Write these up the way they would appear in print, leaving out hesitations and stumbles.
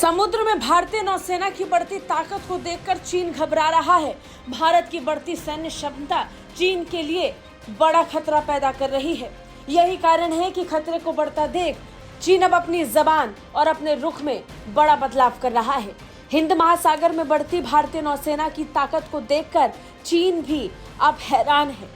समुद्र में भारतीय नौसेना की बढ़ती ताकत को देखकर चीन घबरा रहा है। भारत की बढ़ती सैन्य क्षमता चीन के लिए बड़ा खतरा पैदा कर रही है। यही कारण है कि खतरे को बढ़ता देख चीन अब अपनी जबान और अपने रुख में बड़ा बदलाव कर रहा है। हिंद महासागर में बढ़ती भारतीय नौसेना की ताकत को देखकर चीन भी अब हैरान है।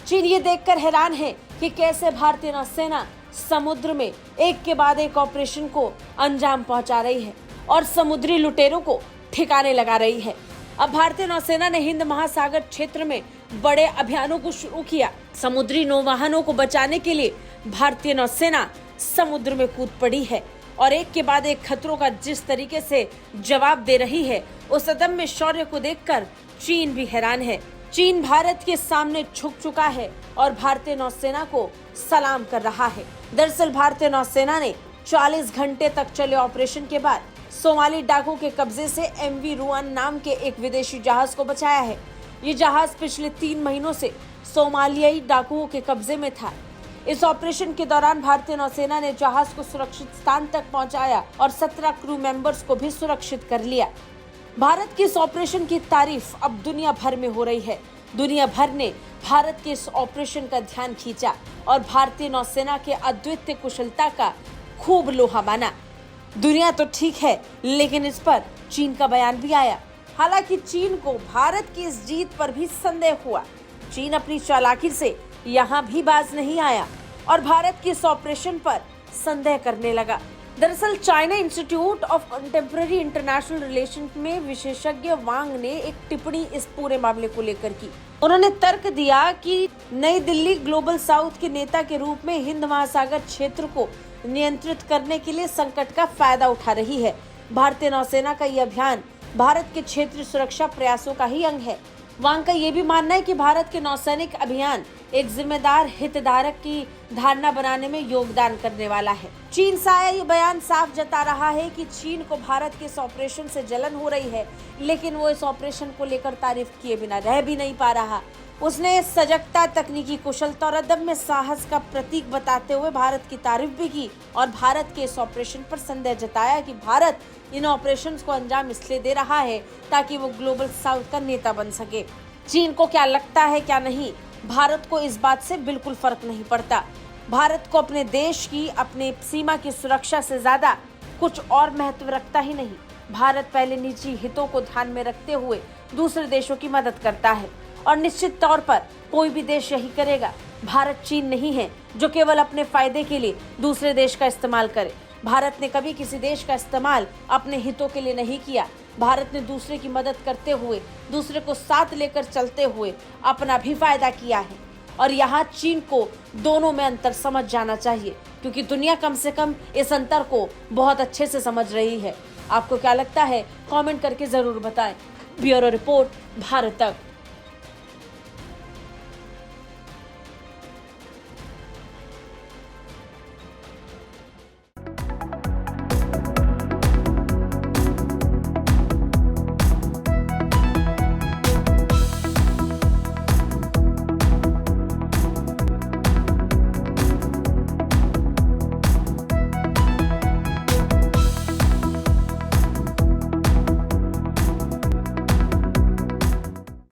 चीन ये देखकर हैरान है कि कैसे भारतीय नौसेना समुद्र में एक के बाद एक ऑपरेशन को अंजाम पहुंचा रही है और समुद्री लुटेरों को ठिकाने लगा रही है। अब भारतीय नौसेना ने हिंद महासागर क्षेत्र में बड़े अभियानों को शुरू किया। समुद्री नौवाहनों को बचाने के लिए भारतीय नौसेना समुद्र में कूद पड़ी है और एक के बाद एक खतरों का जिस तरीके से जवाब दे रही है, उस अदम्य शौर्य को देखकर चीन भी हैरान है। चीन भारत के सामने झुक चुका है और भारतीय नौसेना को सलाम कर रहा है। दरअसल भारतीय नौसेना ने 40 घंटे तक चले ऑपरेशन के बाद सोमाली डाकू के कब्जे से MV रुआन नाम के एक विदेशी जहाज को बचाया है। ये जहाज पिछले 3 महीनों से सोमालियाई डाकुओं के कब्जे में था। इस ऑपरेशन के दौरान भारतीय नौसेना ने जहाज को सुरक्षित स्थान तक पहुंचाया और 17 क्रू मेंबर्स को भी सुरक्षित कर लिया। भारत के इस ऑपरेशन की तारीफ अब दुनिया भर में हो रही है। दुनिया भर ने भारत के इस ऑपरेशन का ध्यान खींचा और भारतीय नौसेना के अद्वितीय कुशलता का खूब लोहा माना। दुनिया तो ठीक है, लेकिन इस पर चीन का बयान भी आया। हालांकि चीन को भारत की इस जीत पर भी संदेह हुआ। चीन अपनी चालाकी से यहाँ भी बाज नहीं आया और भारत के इस ऑपरेशन पर संदेह करने लगा। दरअसल China institute of contemporary international relation में विशेषज्ञ वांग ने एक टिप्पणी इस पूरे मामले को लेकर की। उन्होंने तर्क दिया कि नई दिल्ली ग्लोबल साउथ के नेता के रूप में हिंद महासागर क्षेत्र को नियंत्रित करने के लिए संकट का फायदा उठा रही है। भारतीय नौसेना का यह अभियान भारत के क्षेत्रीय सुरक्षा प्रयासों का ही अंग है। वांग का ये भी मानना है कि भारत के नौसैनिक अभियान एक जिम्मेदार हितधारक की धारणा बनाने में योगदान करने वाला है। चीन से आया ये बयान साफ जता रहा है कि चीन को भारत के इस ऑपरेशन से जलन हो रही है, लेकिन वो इस ऑपरेशन को लेकर तारीफ किए बिना रह भी नहीं पा रहा। उसने सजगता, तकनीकी कुशलता और अदम्य साहस का प्रतीक बताते हुए भारत की तारीफ भी की और भारत के इस ऑपरेशन पर संदेह जताया कि भारत इन ऑपरेशंस को अंजाम इसलिए दे रहा है ताकि वो ग्लोबल साउथ का नेता बन सके। चीन को क्या लगता है क्या नहीं, भारत को इस बात से बिल्कुल फर्क नहीं पड़ता। भारत को अपने देश की, अपने सीमा की सुरक्षा से ज्यादा कुछ और महत्व रखता ही नहीं। भारत पहले निजी हितों को ध्यान में रखते हुए दूसरे देशों की मदद करता है और निश्चित तौर पर कोई भी देश यही करेगा। भारत चीन नहीं है जो केवल अपने फायदे के लिए दूसरे देश का इस्तेमाल करे। भारत ने कभी किसी देश का इस्तेमाल अपने हितों के लिए नहीं किया। भारत ने दूसरे की मदद करते हुए, दूसरे को साथ लेकर चलते हुए अपना भी फायदा किया है और यहाँ चीन को दोनों में अंतर समझ जाना चाहिए, क्योंकि दुनिया कम से कम इस अंतर को बहुत अच्छे से समझ रही है। आपको क्या लगता है, कमेंट करके जरूर बताएं। ब्यूरो रिपोर्ट, भारत तक।